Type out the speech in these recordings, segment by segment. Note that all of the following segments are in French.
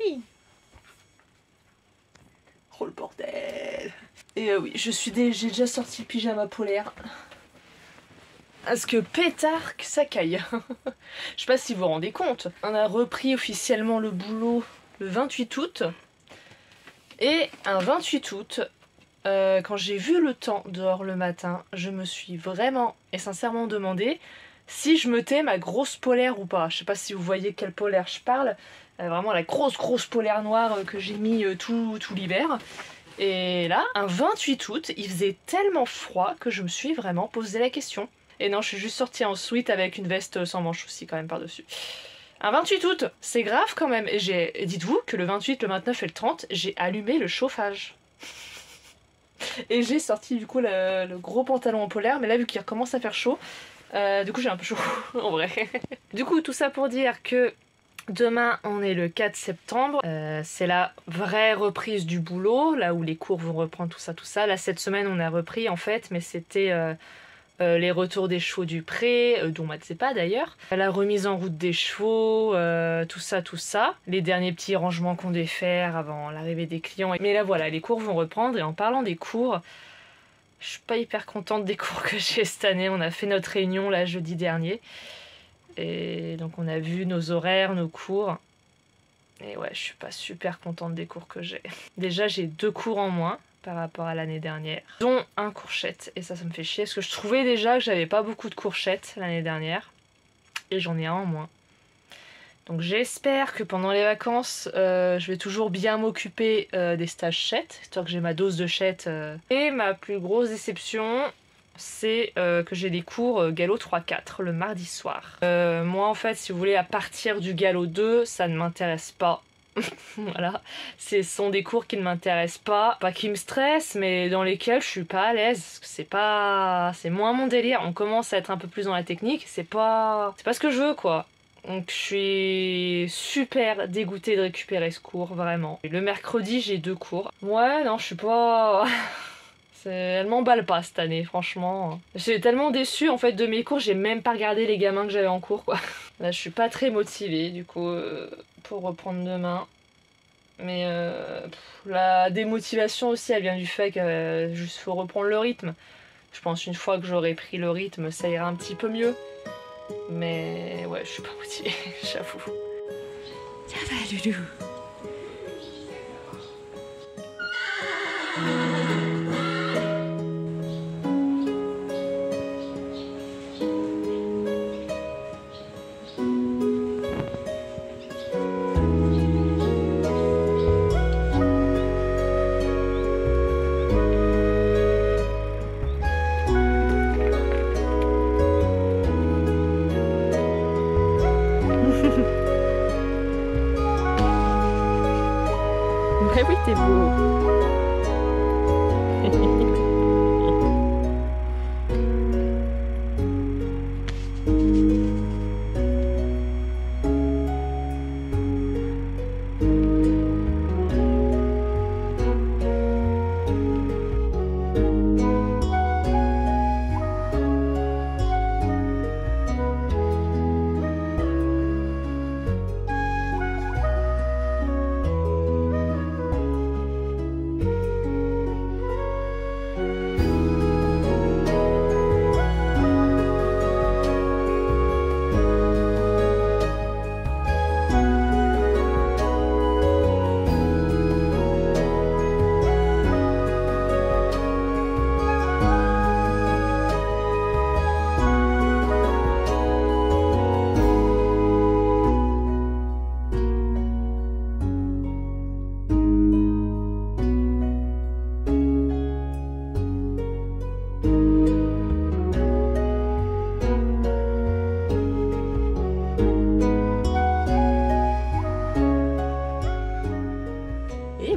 Oui. Oh le bordel. Et oui, j'ai déjà sorti le pyjama polaire. Parce que pétard que ça caille. Je sais pas si vous vous rendez compte. On a repris officiellement le boulot le 28 août. Et un 28 août, quand j'ai vu le temps dehors le matin, je me suis vraiment et sincèrement demandé si je mettais ma grosse polaire ou pas. Je sais pas si vous voyez quelle polaire je parle. Vraiment la grosse polaire noire que j'ai mis tout l'hiver. Et là, un 28 août, il faisait tellement froid que je me suis vraiment posé la question. Et non, je suis juste sortie en sweat avec une veste sans manches aussi quand même par-dessus. Un 28 août, c'est grave quand même. Et dites-vous que le 28, le 29 et le 30, j'ai allumé le chauffage. Et j'ai sorti du coup le gros pantalon en polaire. Mais là, vu qu'il recommence à faire chaud, du coup j'ai un peu chaud en vrai. Du coup, tout ça pour dire que demain, on est le 4 septembre. C'est la vraie reprise du boulot, là où les cours vont reprendre tout ça. Là, cette semaine, on a repris en fait, mais c'était les retours des chevaux du pré, dont Matsepa d'ailleurs, la remise en route des chevaux, tout ça. Les derniers petits rangements qu'on devait faire avant l'arrivée des clients. Mais là, voilà, les cours vont reprendre. Et en parlant des cours, je suis pas hyper contente des cours que j'ai cette année. On a fait notre réunion là jeudi dernier. Et donc on a vu nos horaires, nos cours. Et ouais, je suis pas super contente des cours que j'ai. Déjà, j'ai 2 cours en moins par rapport à l'année dernière, dont un courchette. Et ça me fait chier, parce que je trouvais déjà que j'avais pas beaucoup de courchettes l'année dernière. Et j'en ai un en moins. Donc j'espère que pendant les vacances, je vais toujours bien m'occuper des stages chètes, histoire que j'ai ma dose de chètes. Et ma plus grosse déception, c'est que j'ai des cours galop 3-4 le mardi soir. Moi en fait, si vous voulez, à partir du galop 2, ça ne m'intéresse pas. Voilà, ce sont des cours qui ne m'intéressent pas qui me stressent, mais dans lesquels je suis pas à l'aise. C'est moins mon délire. On commence à être un peu plus dans la technique, c'est pas ce que je veux quoi. Donc je suis super dégoûtée de récupérer ce cours, vraiment. Et le mercredi, j'ai 2 cours. Ouais, non, je suis pas... Elle m'emballe pas cette année, franchement. J'étais tellement déçue en fait de mes cours, j'ai même pas regardé les gamins que j'avais en cours quoi. Là, je suis pas très motivée du coup pour reprendre demain. Mais la démotivation aussi, elle vient du fait que juste faut reprendre le rythme. Je pense une fois que j'aurai pris le rythme, ça ira un petit peu mieux. Mais ouais, je suis pas motivée, j'avoue. Ça va, Loulou. Mais oui, t'es beau.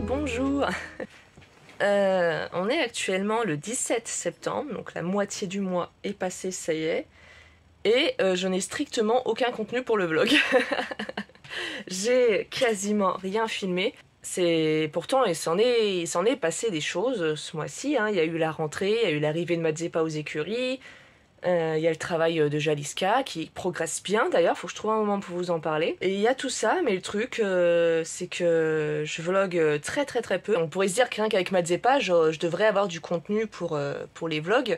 Bonjour. On est actuellement le 17 septembre, donc la moitié du mois est passée, ça y est. Et je n'ai strictement aucun contenu pour le vlog. J'ai quasiment rien filmé. Pourtant, il s'en est passé des choses ce mois-ci. Hein. Il y a eu la rentrée, il y a eu l'arrivée de Matsepa aux écuries. Il y a le travail de Jaliska qui progresse bien d'ailleurs, faut que je trouve un moment pour vous en parler. Et il y a tout ça, mais le truc c'est que je vlog très peu. On pourrait se dire que rien qu'avec Mazepa, je devrais avoir du contenu pour les vlogs.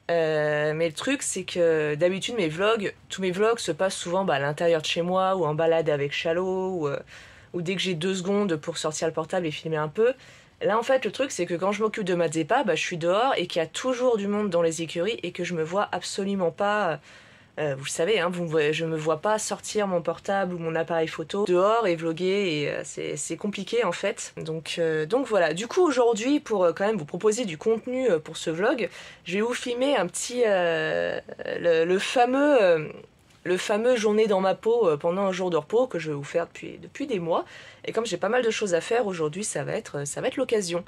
Mais le truc c'est que d'habitude tous mes vlogs se passent souvent à l'intérieur de chez moi ou en balade avec Chalot ou dès que j'ai 2 secondes pour sortir le portable et filmer un peu. Là en fait le truc c'est que quand je m'occupe de Mazepa, je suis dehors et qu'il y a toujours du monde dans les écuries et que je me vois absolument pas, vous le savez, hein, je me vois pas sortir mon portable ou mon appareil photo dehors et vloguer et c'est compliqué en fait. Donc voilà, du coup aujourd'hui pour quand même vous proposer du contenu pour ce vlog, je vais vous filmer un petit, le fameux journée dans ma peau pendant un jour de repos que je vais vous faire depuis des mois. Et comme j'ai pas mal de choses à faire aujourd'hui, ça va être l'occasion.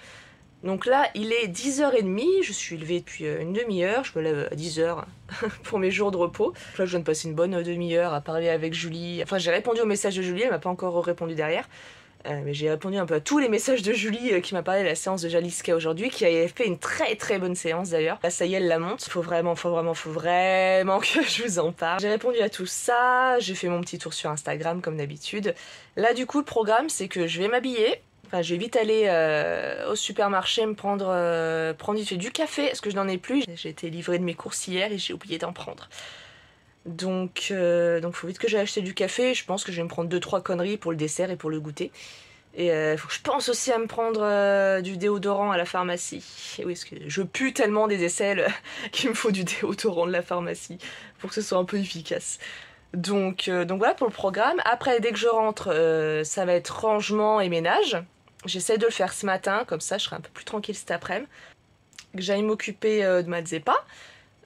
Donc là, il est 10h30, je suis levée depuis une demi-heure, je me lève à 10h pour mes jours de repos. Là, je viens de passer une bonne demi-heure à parler avec Julie. Enfin, j'ai répondu au message de Julie, elle m'a pas encore répondu derrière. Mais j'ai répondu un peu à tous les messages de Julie qui m'a parlé de la séance de Jaliska aujourd'hui, qui avait fait une très bonne séance d'ailleurs. Là ça y est, elle la monte. Faut vraiment que je vous en parle. J'ai répondu à tout ça, j'ai fait mon petit tour sur Instagram comme d'habitude. Là du coup le programme c'est que je vais m'habiller. Enfin, je vais vite aller au supermarché me prendre du café, parce que je n'en ai plus. J'ai été livrée de mes courses hier et j'ai oublié d'en prendre. Donc faut vite que j'aille acheter du café. Je pense que je vais me prendre 2-3 conneries pour le dessert et pour le goûter. Et faut que je pense aussi à me prendre du déodorant à la pharmacie. Et oui, parce que je pue tellement des aisselles qu'il me faut du déodorant de la pharmacie pour que ce soit un peu efficace. Donc voilà pour le programme. Après, dès que je rentre, ça va être rangement et ménage. J'essaie de le faire ce matin, comme ça je serai un peu plus tranquille cet après-midi. Que j'aille m'occuper de Mazepa.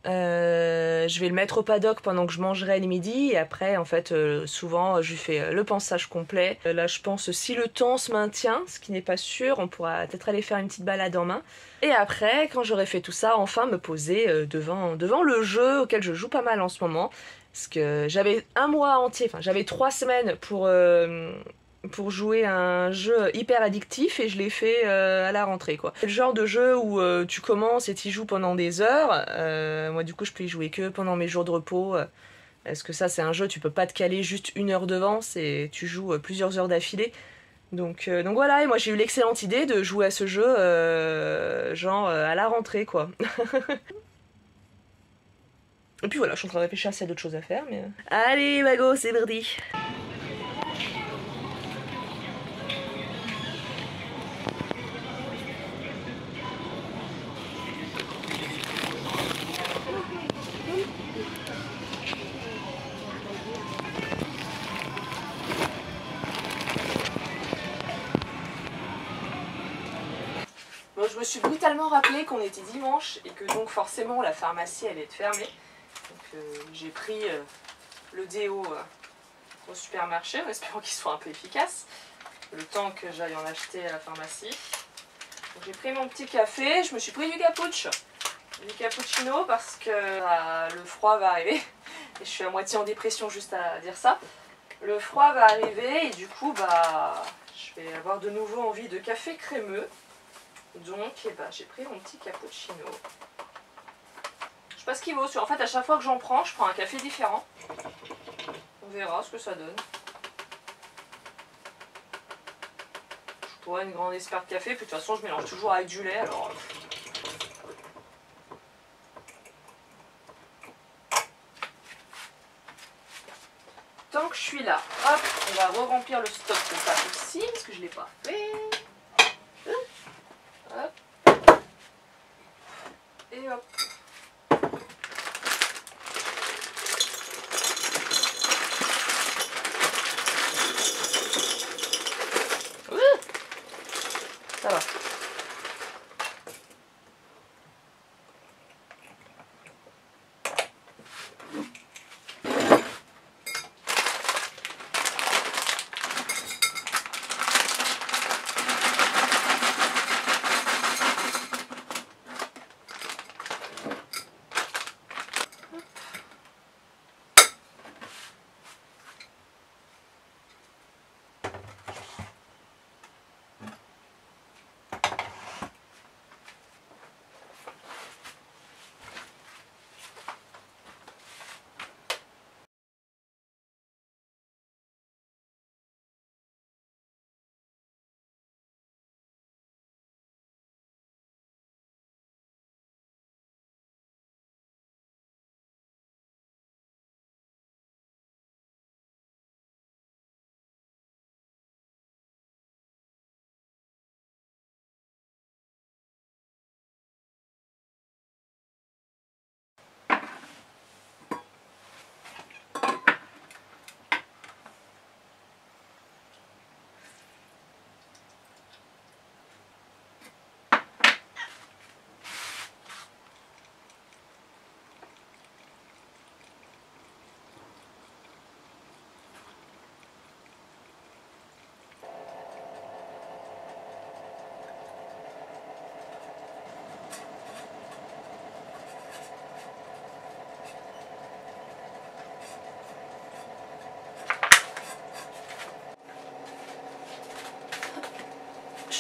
Je vais le mettre au paddock pendant que je mangerai le midi et après en fait souvent je lui fais le pansage complet. Là je pense si le temps se maintient, ce qui n'est pas sûr, on pourra peut-être aller faire une petite balade en main. Et après quand j'aurai fait tout ça, enfin me poser devant le jeu auquel je joue pas mal en ce moment. Parce que j'avais un mois entier, enfin j'avais 3 semaines pour jouer à un jeu hyper addictif et je l'ai fait à la rentrée quoi. C'est le genre de jeu où tu commences et tu joues pendant des heures. Moi du coup je peux y jouer que pendant mes jours de repos. Parce que ça c'est un jeu, tu peux pas te caler juste 1 heure devant, tu joues plusieurs heures d'affilée. Donc voilà, et moi j'ai eu l'excellente idée de jouer à ce jeu à la rentrée quoi. Et puis voilà, je suis en train de réfléchir s'il y a d'autres choses à faire mais... Allez Mago, c'est parti. Bon, je me suis brutalement rappelé qu'on était dimanche et que donc forcément la pharmacie allait être fermée. Donc j'ai pris le déo au supermarché en espérant qu'il soit un peu efficace. Le temps que j'aille en acheter à la pharmacie. J'ai pris mon petit café, je me suis pris du cappuccino parce que le froid va arriver. Et je suis à moitié en dépression juste à dire ça. Le froid va arriver et du coup je vais avoir de nouveau envie de café crémeux. Donc j'ai pris mon petit cappuccino. Je sais pas ce qu'il vaut. En fait à chaque fois que j'en prends, je prends un café différent. On verra ce que ça donne. Je suis pas une grande experte de café, puis de toute façon je mélange toujours avec du lait alors. Tant que je suis là, hop, on va re-remplir le stock de ça aussi, parce que je l'ai pas fait. Hop. Et hop. Ça va.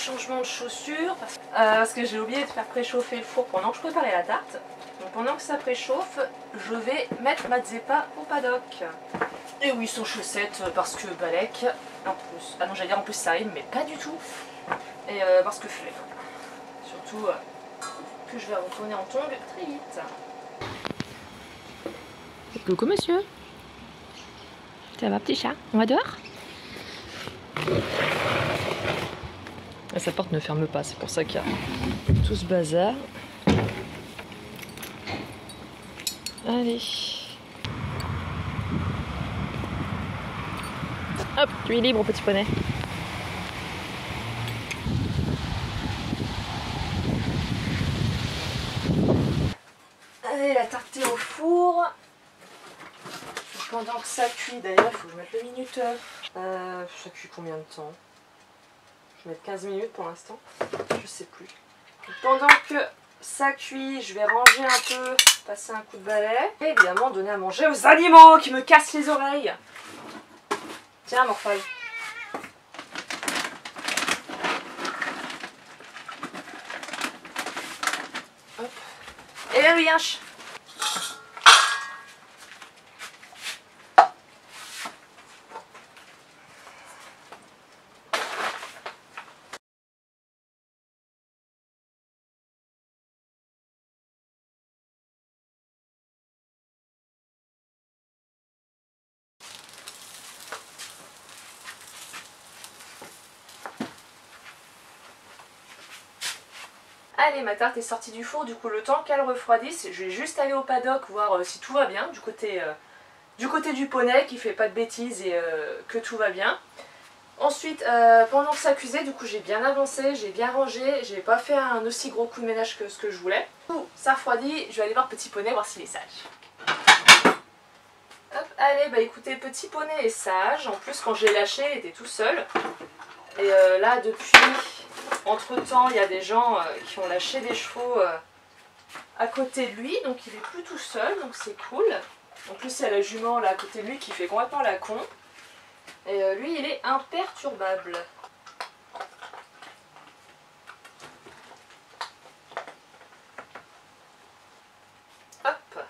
changement de chaussures parce que j'ai oublié de faire préchauffer le four pendant que je préparais la tarte. Donc pendant que ça préchauffe, je vais mettre Mazeppa au paddock. Et oui, sans chaussettes parce que Balek, en plus, ah non j'allais dire en plus ça rime, mais pas du tout. Et parce que flemme. Surtout que je vais retourner en tongs très vite. Coucou monsieur. Ça va petit chat? On va dehors? Sa porte ne ferme pas, c'est pour ça qu'il y a tout ce bazar. Allez. Hop, tu es libre petit poney. Allez, la tarte est au four. Pendant que ça cuit, d'ailleurs, il faut que je mette le minuteur. Ça cuit combien de temps? Je vais mettre 15 minutes pour l'instant. Je sais plus. Pendant que ça cuit, je vais ranger un peu, passer un coup de balai. Et évidemment, donner à manger aux animaux qui me cassent les oreilles. Tiens, Morphale. Hop. Et là, oui, un ch. Allez, ma tarte est sortie du four, du coup le temps qu'elle refroidisse, je vais juste aller au paddock voir si tout va bien, du côté du poney, qui fait pas de bêtises et que tout va bien. Ensuite, pendant que ça cuisait, du coup j'ai bien avancé, j'ai bien rangé, j'ai pas fait un aussi gros coup de ménage que ce que je voulais. Ça refroidit, je vais aller voir Petit Poney, voir s'il est sage. Hop, allez, bah écoutez, Petit Poney est sage, en plus quand j'ai lâché, il était tout seul. Et là, depuis... Entre temps, il y a des gens qui ont lâché des chevaux à côté de lui, donc il est plus tout seul, donc c'est cool. En plus, il y a la jument là à côté de lui qui fait complètement la con. Et lui, il est imperturbable. Hop.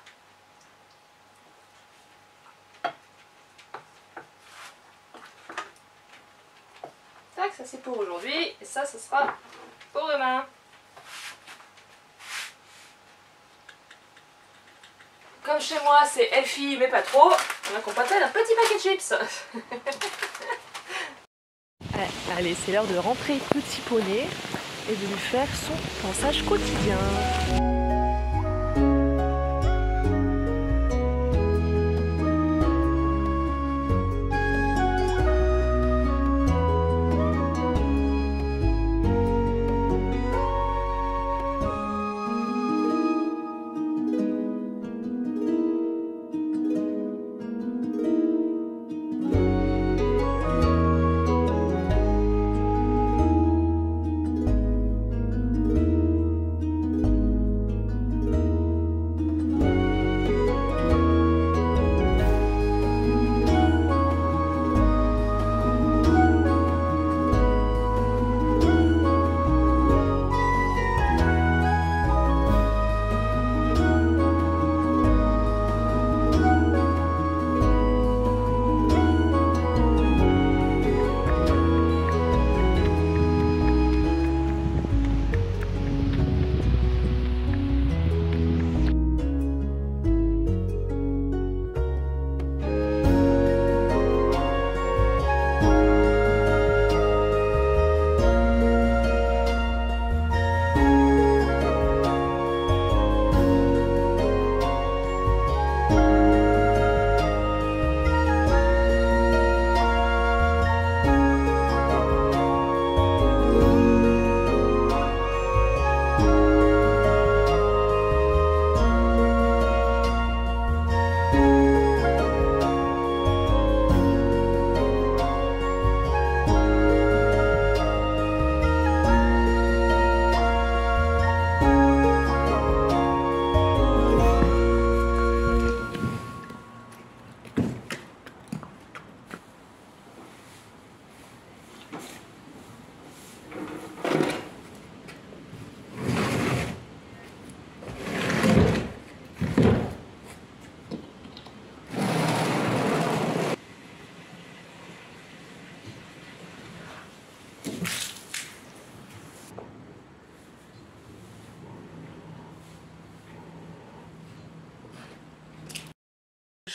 Tac, ça c'est pour aujourd'hui, et ça sera pour demain. Comme chez moi, c'est FI, mais pas trop. On a comparé un petit paquet de chips. Allez, c'est l'heure de rentrer Petit Poney et de lui faire son pansage quotidien.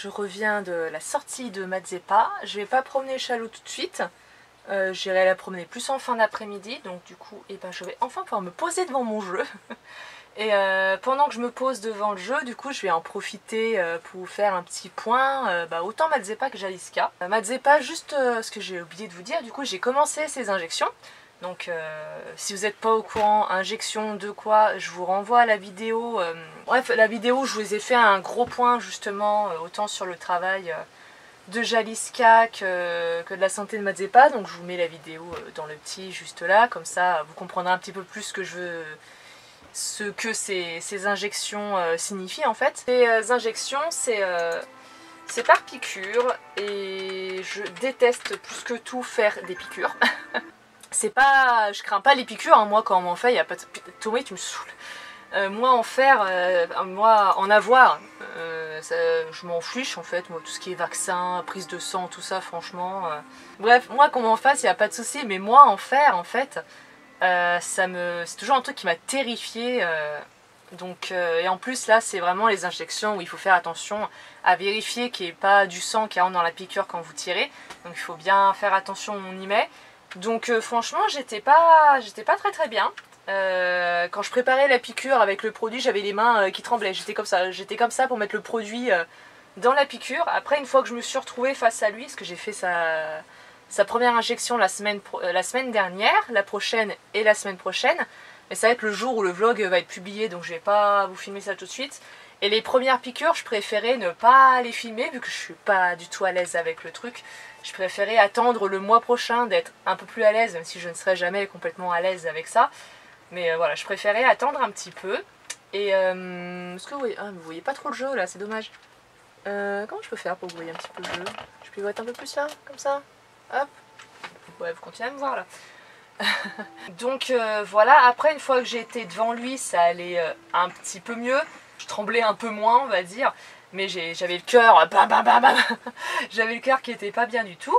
Je reviens de la sortie de Mazeppa. Je vais pas promener Chalot tout de suite. J'irai la promener plus en fin d'après-midi. Donc du coup, je vais enfin pouvoir me poser devant mon jeu. Et pendant que je me pose devant le jeu, du coup, je vais en profiter pour vous faire un petit point. Autant Mazeppa que Jaliska. Mazeppa, juste ce que j'ai oublié de vous dire, du coup, j'ai commencé ces injections. Donc si vous n'êtes pas au courant, injection de quoi, je vous renvoie à la vidéo. Bref, la vidéo, je vous ai fait un gros point justement, autant sur le travail de Jaliska que de la santé de Mazeppa. Donc je vous mets la vidéo dans le petit juste là, comme ça vous comprendrez un petit peu plus ce que ces injections signifient en fait. Ces injections, c'est par piqûre et je déteste plus que tout faire des piqûres. C'est pas... Je crains pas les piqûres, hein. Moi quand on m'en fait, il n'y a pas de... Tomé, tu me saoules. Moi en faire, moi en avoir, je m'en fiche en fait. Moi tout ce qui est vaccin, prise de sang, tout ça franchement... Bref, moi qu'on m'en fasse, il n'y a pas de souci. Mais moi en faire en fait, c'est toujours un truc qui m'a terrifiée. Et en plus là c'est vraiment les injections où il faut faire attention à vérifier qu'il n'y ait pas du sang qui rentre dans la piqûre quand vous tirez. Donc il faut bien faire attention où on y met. Donc franchement j'étais pas très bien. Quand je préparais la piqûre avec le produit, j'avais les mains qui tremblaient. J'étais comme ça pour mettre le produit dans la piqûre. Après, une fois que je me suis retrouvée face à lui, parce que j'ai fait sa première injection la semaine dernière, la prochaine et la semaine prochaine. Mais ça va être le jour où le vlog va être publié, donc je vais pas vous filmer ça tout de suite. Et les premières piqûres, je préférais ne pas les filmer, vu que je suis pas du tout à l'aise avec le truc. Je préférais attendre le mois prochain d'être un peu plus à l'aise, même si je ne serai jamais complètement à l'aise avec ça. Mais voilà, je préférais attendre un petit peu. Et est-ce que vous voyez... vous voyez pas trop le jeu là, c'est dommage. Comment je peux faire pour que vous voyez un petit peu le jeu? Je pivote un peu plus là, comme ça. Hop. Ouais, vous continuez à me voir là. Donc voilà, après une fois que j'ai été devant lui, ça allait un petit peu mieux. Je tremblais un peu moins, on va dire. Mais j'avais le cœur, j'avais le cœur qui était pas bien du tout.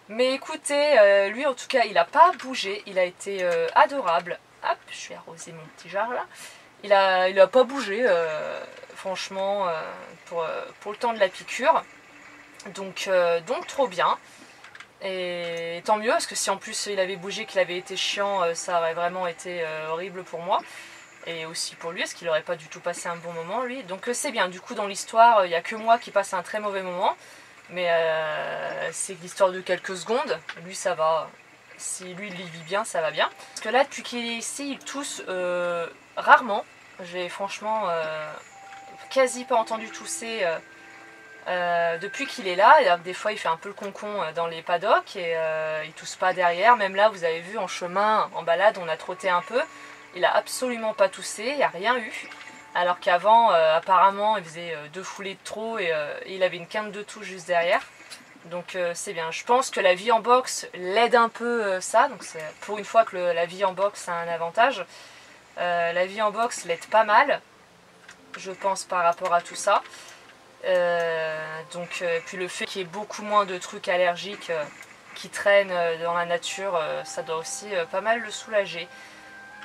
Mais écoutez, lui en tout cas, il a pas bougé, il a été adorable. Hop, je vais arroser mon petit jar là. Il a pas bougé, franchement, pour le temps de la piqûre. Donc trop bien. Et tant mieux, parce que si en plus il avait bougé, qu'il avait été chiant, ça aurait vraiment été horrible pour moi. Et aussi pour lui, parce qu'il n'aurait pas du tout passé un bon moment, lui. Donc c'est bien, du coup dans l'histoire, il n'y a que moi qui passe un très mauvais moment. Mais c'est l'histoire de quelques secondes. Lui, ça va. Si lui, il y vit bien, ça va bien. Parce que là, depuis qu'il est ici, il tousse rarement. J'ai franchement quasi pas entendu tousser depuis qu'il est là. Et des fois, il fait un peu le concon dans les paddocks et il tousse pas derrière. Même là, vous avez vu, en chemin, en balade, on a trotté un peu. Il a absolument pas toussé, il n'y a rien eu. Alors qu'avant, apparemment, il faisait 2 foulées de trop et il avait une quinte de toux juste derrière. Donc c'est bien. Je pense que la vie en boxe l'aide un peu ça. Donc c'est pour une fois que la vie en boxe a un avantage. La vie en boxe l'aide pas mal, je pense, par rapport à tout ça. Puis le fait qu'il y ait beaucoup moins de trucs allergiques qui traînent dans la nature, ça doit aussi pas mal le soulager.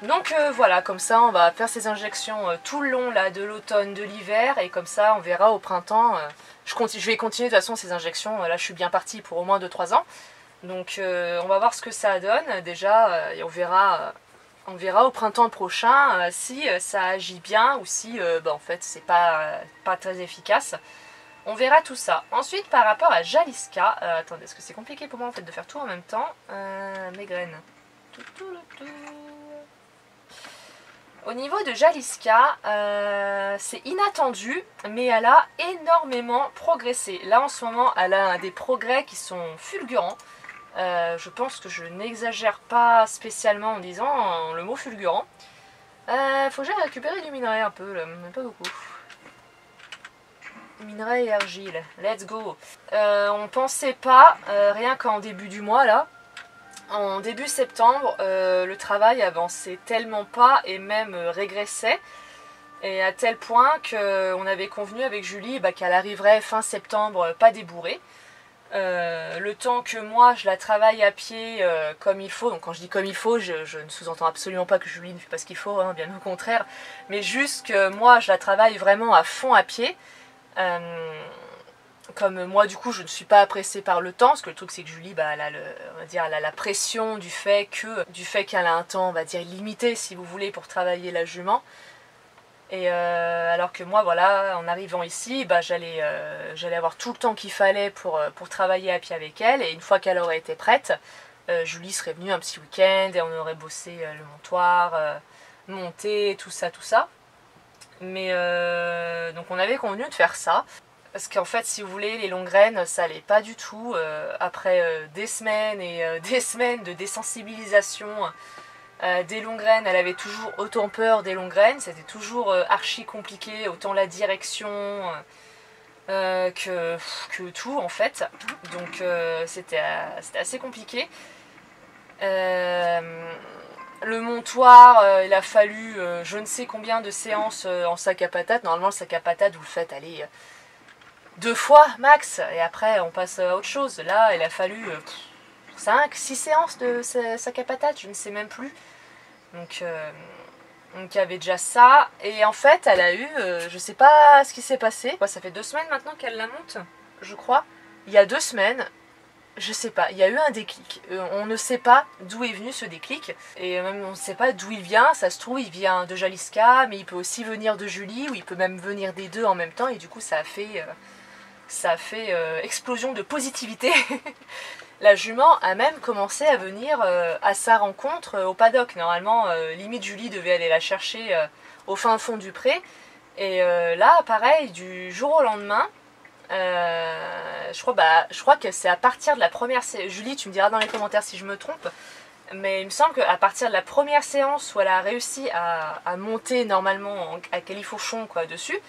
Donc voilà, comme ça on va faire ces injections tout le long là, de l'automne, de l'hiver, et comme ça on verra au printemps. Je vais continuer de toute façon ces injections, là je suis bien partie pour au moins 2-3 ans. Donc on va voir ce que ça donne déjà, et on verra au printemps prochain si ça agit bien ou si en fait c'est pas très efficace. On verra tout ça. Ensuite par rapport à Jaliska, attendez, est-ce que c'est compliqué pour moi en fait de faire tout en même temps? Mes graines. Au niveau de Jaliska, c'est inattendu, mais elle a énormément progressé. Là en ce moment, elle a des progrès qui sont fulgurants. Je pense que je n'exagère pas spécialement en disant le mot fulgurant. Faut que j'aille récupérer du minerai un peu, là, mais pas beaucoup. Minerai et argile, let's go. On pensait pas, rien qu'en début du mois là, en début septembre, le travail avançait tellement pas et même régressait. Et à tel point qu'on avait convenu avec Julie qu'elle arriverait fin septembre pas débourrée. Le temps que moi je la travaille à pied comme il faut. Donc quand je dis comme il faut, je ne sous-entends absolument pas que Julie ne fait pas ce qu'il faut, hein, bien au contraire. Mais juste que moi je la travaille vraiment à fond à pied. comme moi du coup je ne suis pas pressée par le temps, parce que le truc c'est que Julie elle a, on va dire, elle a la pression du fait qu'elle a un temps, on va dire, limité si vous voulez pour travailler la jument. Et alors que moi voilà, en arrivant ici, j'allais avoir tout le temps qu'il fallait pour travailler à pied avec elle, et une fois qu'elle aurait été prête, Julie serait venue un petit week-end et on aurait bossé le montoir, monter, tout ça. Mais donc on avait convenu de faire ça. Parce qu'en fait, si vous voulez, les longues graines, ça allait pas du tout. Après des semaines et des semaines de désensibilisation des longues graines, elle avait toujours autant peur des longues graines. C'était toujours archi compliqué, autant la direction que tout en fait. Donc c'était assez compliqué. Le montoir, il a fallu je ne sais combien de séances en sac à patates. Normalement, le sac à patates, vous le faites aller 2 fois max, et après on passe à autre chose. Là, il a fallu 5, 6 séances de sac à patates, je ne sais même plus. Donc il y avait déjà ça. Et en fait, elle a eu, je sais pas ce qui s'est passé. Ça fait 2 semaines maintenant qu'elle la monte, je crois. Il y a 2 semaines, je sais pas, il y a eu un déclic. On ne sait pas d'où est venu ce déclic. Et même on ne sait pas d'où il vient. Ça se trouve, il vient de Jaliska, mais il peut aussi venir de Julie, ou il peut même venir des deux en même temps. Et du coup, ça a fait explosion de positivité. La jument a même commencé à venir à sa rencontre au paddock. Normalement, limite Julie devait aller la chercher au fin fond du pré. Et là, pareil, du jour au lendemain, je crois que c'est à partir de la première séance. Julie, tu me diras dans les commentaires si je me trompe. Mais il me semble qu'à partir de la première séance où elle a réussi à monter normalement à califourchon dessus,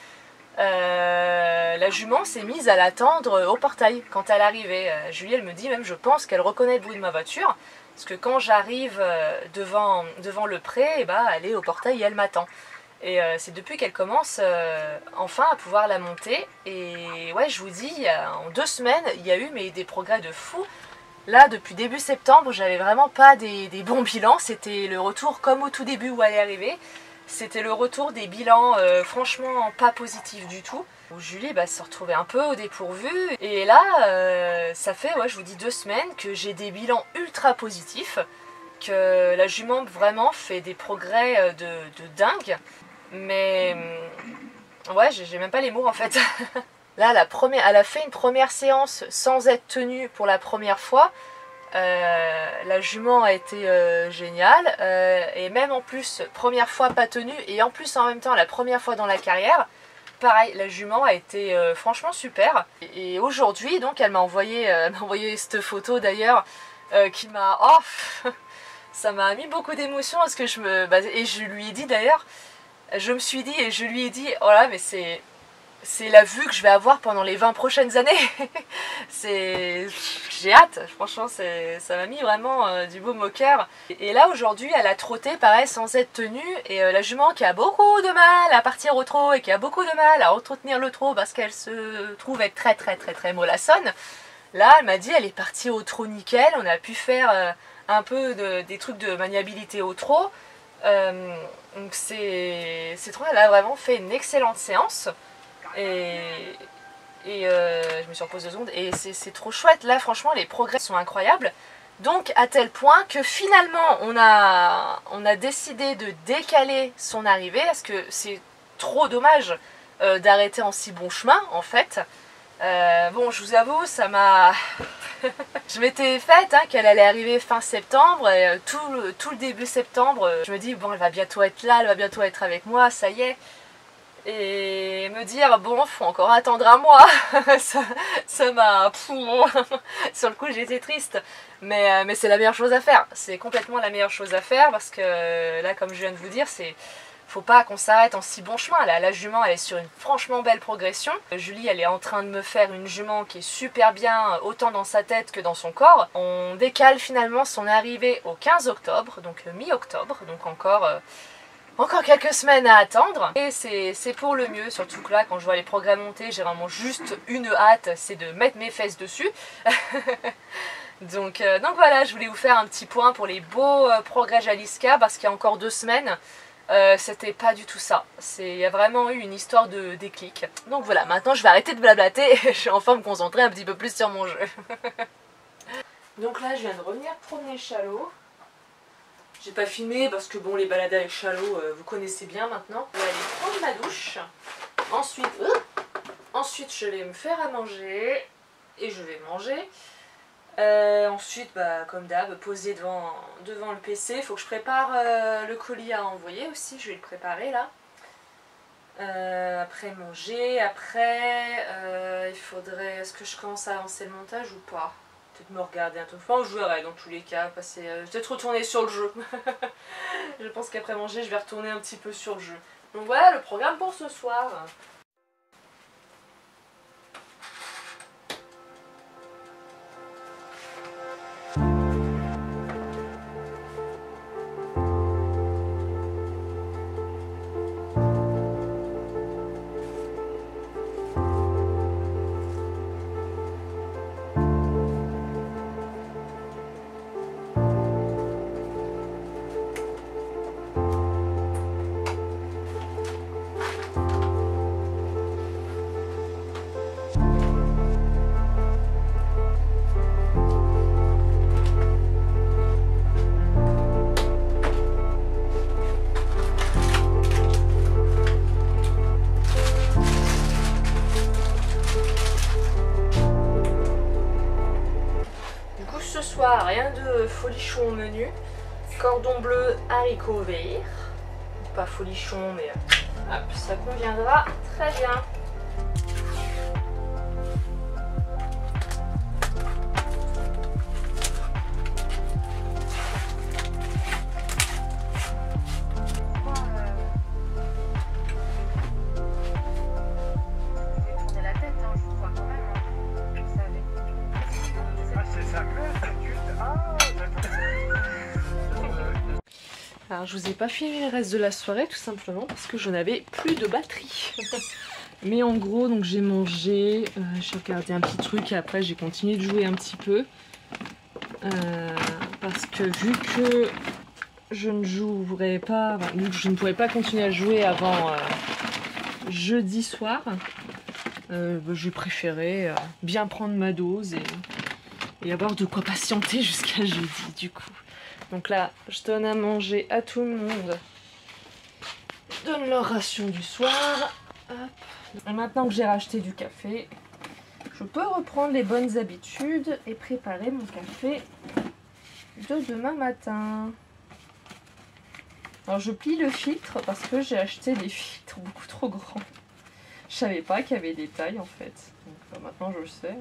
la jument s'est mise à l'attendre au portail quand elle arrivait. Julie, elle me dit même, je pense qu'elle reconnaît le bruit de ma voiture, parce que quand j'arrive devant le pré, elle est au portail et elle m'attend. Et c'est depuis qu'elle commence enfin à pouvoir la monter. Et ouais, je vous dis, en 2 semaines, il y a eu des progrès de fou. Là, depuis début septembre, j'avais vraiment pas des bons bilans. C'était le retour comme au tout début où elle est arrivée. C'était le retour des bilans franchement pas positifs du tout. Où Julie se retrouvait un peu au dépourvu. Et là, ça fait, je vous dis 2 semaines que j'ai des bilans ultra positifs. Que la jument vraiment fait des progrès de dingue. Mais ouais, j'ai même pas les mots en fait. Là, elle a fait une première séance sans être tenue pour la première fois. La jument a été géniale, et même en plus première fois pas tenue, et en plus en même temps la première fois dans la carrière, pareil, la jument a été franchement super. Et aujourd'hui donc elle m'a envoyé cette photo d'ailleurs qui m'a ça m'a mis beaucoup d'émotions, parce que et je lui ai dit d'ailleurs, je me suis dit et je lui ai dit, oh là, mais c'est la vue que je vais avoir pendant les 20 prochaines années. J'ai hâte, franchement, ça m'a mis vraiment du baume au cœur. Et là, aujourd'hui, elle a trotté, pareil, sans être tenue. Et la jument qui a beaucoup de mal à partir au trot et qui a beaucoup de mal à entretenir le trot parce qu'elle se trouve être très, très, très, très mollassonne. Là, elle m'a dit, elle est partie au trot nickel. On a pu faire un peu des trucs de maniabilité au trot. Donc c'est trop, elle a vraiment fait une excellente séance. Et je me suis reposée 2 secondes, et c'est trop chouette. Là franchement les progrès sont incroyables, donc à tel point que finalement on a décidé de décaler son arrivée, parce que c'est trop dommage d'arrêter en si bon chemin en fait. Bon, je vous avoue, ça m'a... Je m'étais faite qu'elle allait arriver fin septembre, et tout le début septembre, je me dis, bon, elle va bientôt être là, elle va bientôt être avec moi, ça y est. Et me dire, bon, faut encore attendre un mois, ça m'a... Sur le coup, j'étais triste. Mais c'est la meilleure chose à faire. C'est complètement la meilleure chose à faire, parce que là, comme je viens de vous dire, faut pas qu'on s'arrête en si bon chemin. Là, la jument, elle est sur une franchement belle progression. Julie, elle est en train de me faire une jument qui est super bien, autant dans sa tête que dans son corps. On décale finalement son arrivée au 15 octobre, donc mi-octobre, donc encore quelques semaines à attendre. Et c'est pour le mieux, surtout que là, quand je vois les progrès monter, j'ai vraiment juste une hâte, c'est de mettre mes fesses dessus. Donc voilà, je voulais vous faire un petit point pour les beaux progrès Jaliska, parce qu'il y a encore 2 semaines, C'était pas du tout ça. Il y a vraiment eu une histoire de déclic. Donc voilà, maintenant je vais arrêter de blablater et je vais enfin me concentrer un petit peu plus sur mon jeu. Donc là je viens de revenir promener Chalot. J'ai pas filmé parce que bon, les balades avec Chalot vous connaissez bien maintenant. Je vais aller prendre ma douche. Ensuite je vais me faire à manger et je vais manger. Ensuite, bah, comme d'hab, poser devant le PC. Il faut que je prépare le colis à envoyer aussi. Je vais le préparer là. Après manger. Après, il faudrait... Est-ce que je commence à lancer le montage ou pas? Peut-être me regarder un peu. Enfin, je verrai dans tous les cas. Passer, peut-être retourner sur le jeu. Je pense qu'après manger, je vais retourner un petit peu sur le jeu. Donc voilà le programme pour ce soir. Rien de folichon au menu. Cordon bleu, haricots verts. Pas folichon, mais hop, ça conviendra très bien. Alors je vous ai pas filmé le reste de la soirée tout simplement parce que je n'avais plus de batterie. Mais en gros donc j'ai mangé, j'ai regardé un petit truc et après j'ai continué de jouer un petit peu. Parce que vu que je ne jouerai pas, enfin, vu que je ne pourrais pas continuer à jouer avant jeudi soir, j'ai préféré bien prendre ma dose et avoir de quoi patienter jusqu'à jeudi du coup. Donc là, je donne à manger à tout le monde. Je donne leur ration du soir. Hop. Et maintenant que j'ai racheté du café, je peux reprendre les bonnes habitudes et préparer mon café de demain matin. Alors je plie le filtre parce que j'ai acheté des filtres beaucoup trop grands. Je savais pas qu'il y avait des tailles en fait. Donc maintenant je le sais.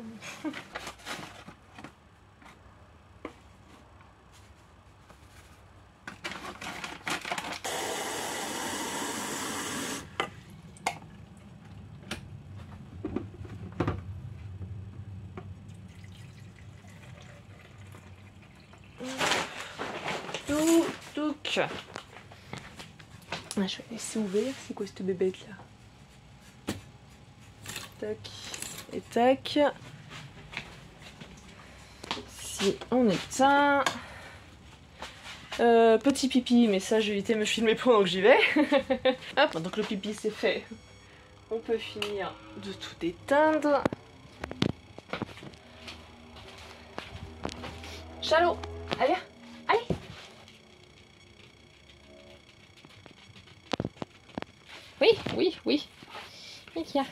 Donc, je vais laisser ouvert. C'est quoi cette bébête là? Tac et tac. Si on éteint. Petit pipi, mais ça je vais éviter de me filmer pendant que j'y vais. Hop, donc le pipi c'est fait. On peut finir de tout éteindre. Chalot, allez, allez. Oui, oui, oui. Oui, tiens.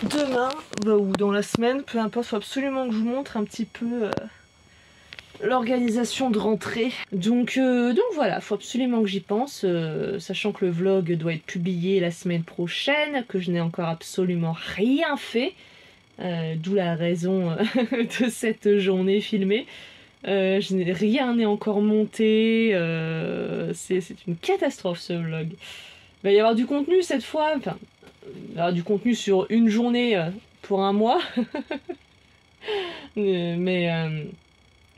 Demain, ou dans la semaine, peu importe, il faut absolument que je vous montre un petit peu l'organisation de rentrée. Donc voilà, il faut absolument que j'y pense, sachant que le vlog doit être publié la semaine prochaine, que je n'ai encore absolument rien fait, d'où la raison de cette journée filmée. Rien n'est encore monté, c'est une catastrophe ce vlog. Il va y avoir du contenu cette fois, enfin, il va y avoir du contenu sur une journée pour un mois. mais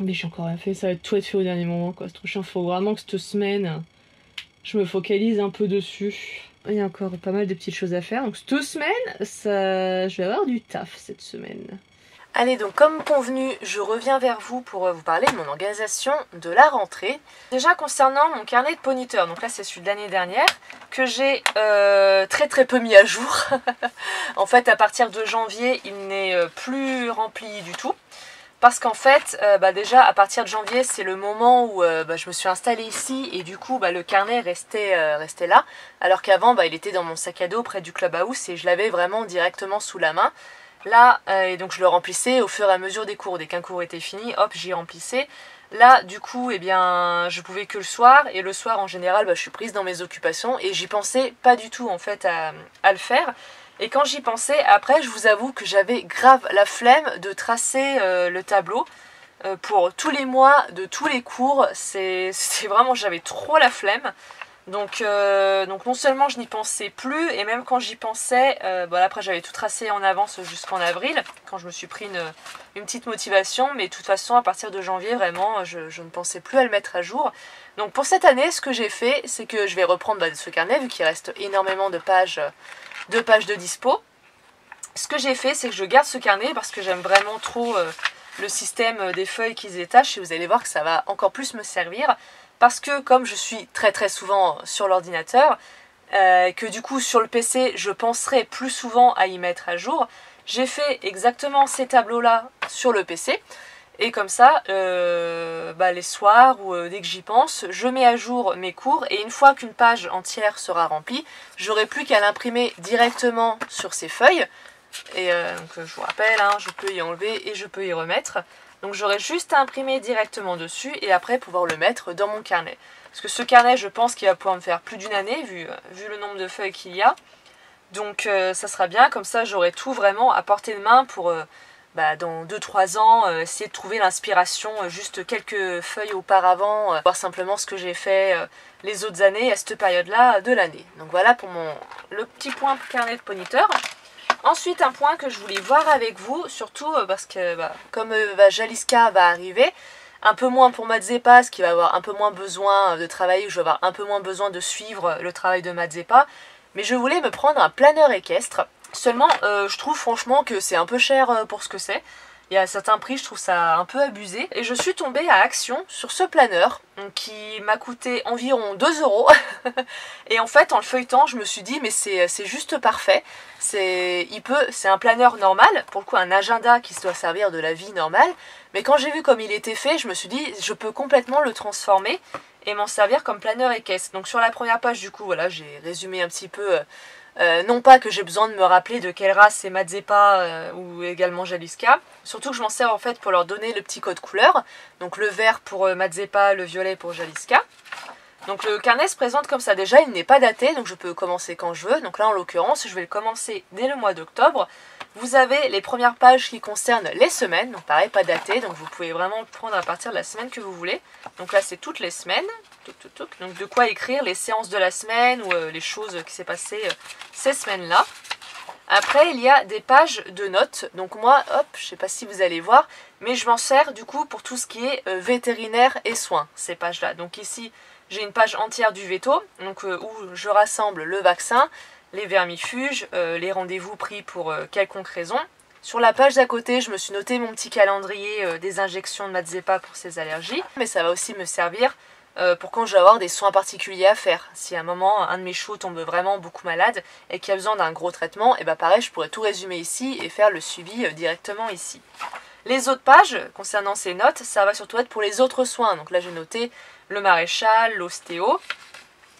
j'ai encore rien fait, ça va tout être fait au dernier moment quoi, c'est trop chiant, faut vraiment que cette semaine je me focalise un peu dessus. Il y a encore pas mal de petites choses à faire, donc cette semaine, je vais avoir du taf cette semaine. Allez, donc comme convenu, je reviens vers vous pour vous parler de mon organisation de la rentrée. Déjà concernant mon carnet de poniteur, donc là c'est celui de l'année dernière, que j'ai très peu mis à jour. En fait, à partir de janvier, il n'est plus rempli du tout. Parce qu'en fait, déjà à partir de janvier, c'est le moment où je me suis installée ici et du coup le carnet restait là. Alors qu'avant, il était dans mon sac à dos près du clubhouse et je l'avais vraiment directement sous la main. Là, et donc je le remplissais au fur et à mesure des cours. Dès qu'un cours était fini, hop, j'y remplissais. Là, du coup, je pouvais que le soir. Et le soir, en général, je suis prise dans mes occupations et j'y pensais pas du tout en fait à le faire. Et quand j'y pensais, après, je vous avoue que j'avais grave la flemme de tracer le tableau pour tous les mois de tous les cours. C'était vraiment, j'avais trop la flemme. Donc non seulement je n'y pensais plus, et même quand j'y pensais, après j'avais tout tracé en avance jusqu'en avril, quand je me suis pris une petite motivation, mais de toute façon à partir de janvier, vraiment, je ne pensais plus à le mettre à jour. Donc pour cette année, ce que j'ai fait, c'est que je vais reprendre ce carnet, vu qu'il reste énormément de pages de dispo. Ce que j'ai fait, c'est que je garde ce carnet parce que j'aime vraiment trop le système des feuilles qui se détachent et vous allez voir que ça va encore plus me servir parce que comme je suis très souvent sur l'ordinateur, que du coup sur le PC je penserai plus souvent à y mettre à jour, j'ai fait exactement ces tableaux là sur le PC. Et comme ça, les soirs ou dès que j'y pense, je mets à jour mes cours et une fois qu'une page entière sera remplie, j'aurai plus qu'à l'imprimer directement sur ces feuilles. Et donc je vous rappelle, je peux y enlever et je peux y remettre. Donc j'aurai juste à imprimer directement dessus et après pouvoir le mettre dans mon carnet. Parce que ce carnet, je pense qu'il va pouvoir me faire plus d'une année vu le nombre de feuilles qu'il y a. Donc ça sera bien, comme ça j'aurai tout vraiment à portée de main pour... dans 2-3 ans, essayer de trouver l'inspiration juste quelques feuilles auparavant, voir simplement ce que j'ai fait les autres années à cette période-là de l'année. Donc voilà pour le petit point carnet de poniteur. Ensuite, un point que je voulais voir avec vous, surtout parce que comme Jaliska va arriver, un peu moins pour Madzepa, parce qu'il va avoir un peu moins besoin de travailler, je vais avoir un peu moins besoin de suivre le travail de Madzepa, mais je voulais me prendre un planeur équestre. Seulement, je trouve franchement que c'est un peu cher pour ce que c'est. Il y a certains prix, je trouve ça un peu abusé. Et je suis tombée à Action sur ce planeur qui m'a coûté environ 2 €. Et en fait, en le feuilletant, je me suis dit, mais c'est juste parfait. C'est un planeur normal, pour le coup un agenda qui doit servir de la vie normale. Mais quand j'ai vu comme il était fait, je me suis dit, je peux complètement le transformer et m'en servir comme planeur équestre. Donc sur la première page, du coup, voilà, j'ai résumé un petit peu... non pas que j'ai besoin de me rappeler de quelle race c'est Madzepa ou également Jaliska, surtout que je m'en sers en fait pour leur donner le petit code couleur, donc le vert pour Madzepa, le violet pour Jaliska. Donc le carnet se présente comme ça, déjà il n'est pas daté, donc je peux commencer quand je veux, donc là en l'occurrence je vais le commencer dès le mois d'octobre. Vous avez les premières pages qui concernent les semaines, donc pareil pas daté, donc vous pouvez vraiment le prendre à partir de la semaine que vous voulez. Donc là c'est toutes les semaines. Donc de quoi écrire les séances de la semaine ou les choses qui s'est passées ces semaines-là. Après il y a des pages de notes. Donc moi, hop, je sais pas si vous allez voir, mais je m'en sers du coup pour tout ce qui est vétérinaire et soins, ces pages-là. Donc ici j'ai une page entière du veto, donc où je rassemble le vaccin, les vermifuges, les rendez-vous pris pour quelconque raison. Sur la page d'à côté, je me suis noté mon petit calendrier des injections de Madzepa pour ses allergies, mais ça va aussi me servir pour quand je vais avoir des soins particuliers à faire. Si à un moment, un de mes chevaux tombe vraiment beaucoup malade et qu'il a besoin d'un gros traitement, et pareil, je pourrais tout résumer ici et faire le suivi directement ici. Les autres pages, concernant ces notes, ça va surtout être pour les autres soins. Donc là, j'ai noté le maréchal, l'ostéo.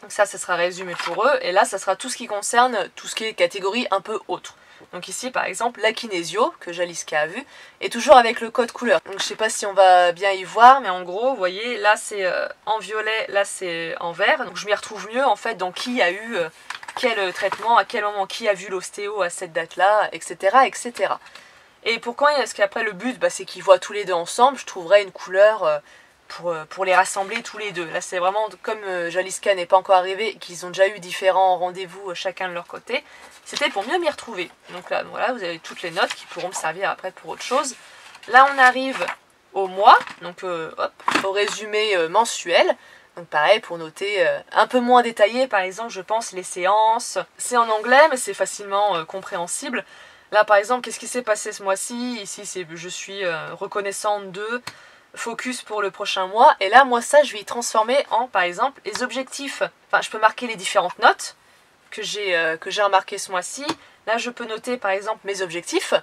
Donc ça sera résumé pour eux. Et là, ça sera tout ce qui concerne tout ce qui est catégorie un peu autre. Donc ici, par exemple, la kinésio, que Jaliska a vu, est toujours avec le code couleur. Donc je sais pas si on va bien y voir, mais en gros, vous voyez, là c'est en violet, là c'est en vert. Donc je m'y retrouve mieux en fait dans qui a eu quel traitement, à quel moment, qui a vu l'ostéo à cette date-là, etc., etc. Et pourquoi? Parce qu'après le but, c'est qu'ils voient tous les deux ensemble, je trouverais une couleur... Pour les rassembler tous les deux. Là c'est vraiment comme Jaliska n'est pas encore arrivé, qu'ils ont déjà eu différents rendez-vous chacun de leur côté, c'était pour mieux m'y retrouver. Donc là voilà, vous avez toutes les notes qui pourront me servir après pour autre chose. Là on arrive au mois, donc au résumé mensuel. Donc pareil pour noter un peu moins détaillé, par exemple je pense les séances. C'est en anglais mais c'est facilement compréhensible. Là par exemple, qu'est-ce qui s'est passé ce mois-ci? Ici je suis reconnaissante de focus pour le prochain mois. Et là moi ça je vais y transformer en par exemple les objectifs. Enfin je peux marquer les différentes notes que j'ai remarquées ce mois-ci. Là je peux noter par exemple mes objectifs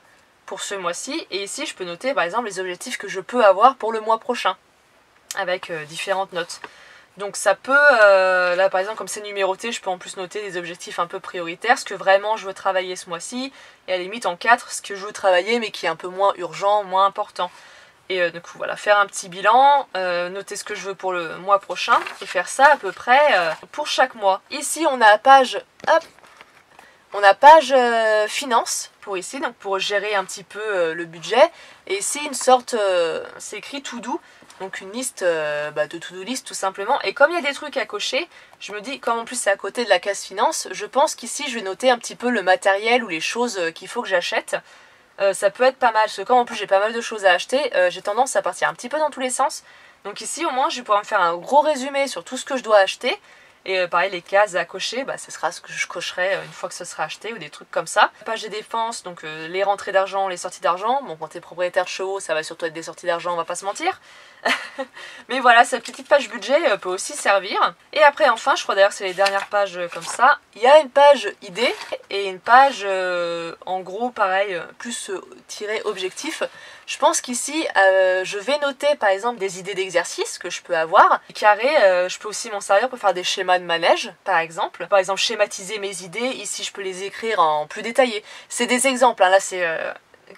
pour ce mois-ci. Et ici je peux noter par exemple les objectifs que je peux avoir pour le mois prochain. Avec différentes notes. Donc ça peut, là par exemple comme c'est numéroté, je peux en plus noter des objectifs un peu prioritaires, ce que vraiment je veux travailler ce mois-ci, et à la limite en 4, ce que je veux travailler mais qui est un peu moins urgent, moins important. Et du coup voilà, faire un petit bilan, noter ce que je veux pour le mois prochain, et faire ça à peu près pour chaque mois. Ici on a la page, hop, on a page finance pour ici, donc pour gérer un petit peu le budget, et ici une sorte, c'est écrit to do. Donc une liste de to-do list tout simplement. Et comme il y a des trucs à cocher, je me dis, comme en plus c'est à côté de la case finance, je pense qu'ici je vais noter un petit peu le matériel ou les choses qu'il faut que j'achète. Ça peut être pas mal, parce que comme en plus j'ai pas mal de choses à acheter, j'ai tendance à partir un petit peu dans tous les sens. Donc ici au moins je vais pouvoir me faire un gros résumé sur tout ce que je dois acheter. Et pareil, les cases à cocher, ce sera ce que je cocherai une fois que ce sera acheté ou des trucs comme ça. Page des dépenses, donc les rentrées d'argent, les sorties d'argent. Bon, quand t'es propriétaire de chevaux, ça va surtout être des sorties d'argent, on va pas se mentir. Mais voilà, cette petite page budget peut aussi servir. Et après, enfin, je crois d'ailleurs que c'est les dernières pages comme ça. Il y a une page idée et une page, en gros, pareil, plus tiré objectif. Je pense qu'ici, je vais noter par exemple des idées d'exercice que je peux avoir. Carré, je peux aussi m'en servir pour faire des schémas de manège, par exemple. Par exemple, schématiser mes idées. Ici, je peux les écrire en plus détaillé. C'est des exemples, hein. Là, c'est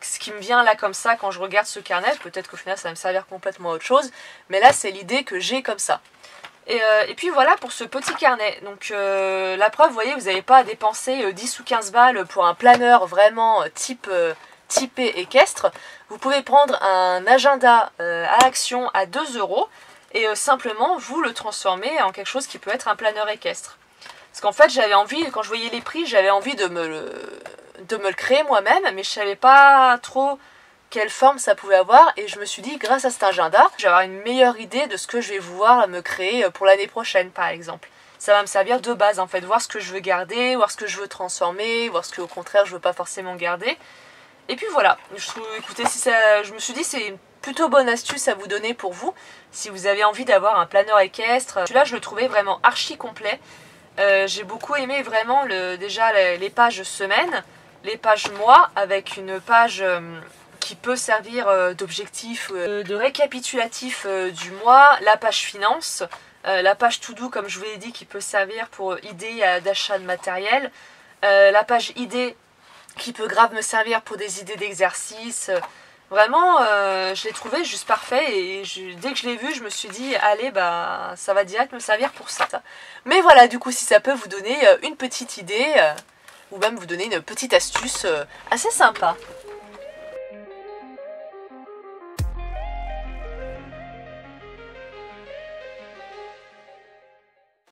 ce qui me vient là comme ça quand je regarde ce carnet. Peut-être qu'au final, ça va me servir complètement à autre chose. Mais là, c'est l'idée que j'ai comme ça. Et puis voilà pour ce petit carnet. Donc la preuve, vous voyez, vous n'avez pas à dépenser 10 ou 15 balles pour un planeur vraiment typé équestre. Vous pouvez prendre un agenda à action à 2 € et simplement vous le transformer en quelque chose qui peut être un planeur équestre. Parce qu'en fait j'avais envie, quand je voyais les prix, j'avais envie de me le créer moi-même, mais je savais pas trop quelle forme ça pouvait avoir, et je me suis dit, grâce à cet agenda, je vais avoir une meilleure idée de ce que je vais vouloir me créer pour l'année prochaine par exemple. Ça va me servir de base en fait, voir ce que je veux garder, voir ce que je veux transformer, voir ce que au contraire je veux pas forcément garder. Et puis voilà, écoutez, je me suis dit c'est une plutôt bonne astuce à vous donner pour vous, si vous avez envie d'avoir un planeur équestre. Celui-là je le trouvais vraiment archi complet. J'ai beaucoup aimé vraiment déjà les pages semaine, les pages mois, avec une page qui peut servir d'objectif, de récapitulatif du mois, la page finance, la page to do comme je vous l'ai dit qui peut servir pour idées d'achat de matériel, la page idées qui peut grave me servir pour des idées d'exercice. Vraiment, je l'ai trouvé juste parfait et dès que je l'ai vu, je me suis dit, allez, ça va direct me servir pour ça. Mais voilà, du coup, si ça peut vous donner une petite idée, ou même vous donner une petite astuce assez sympa.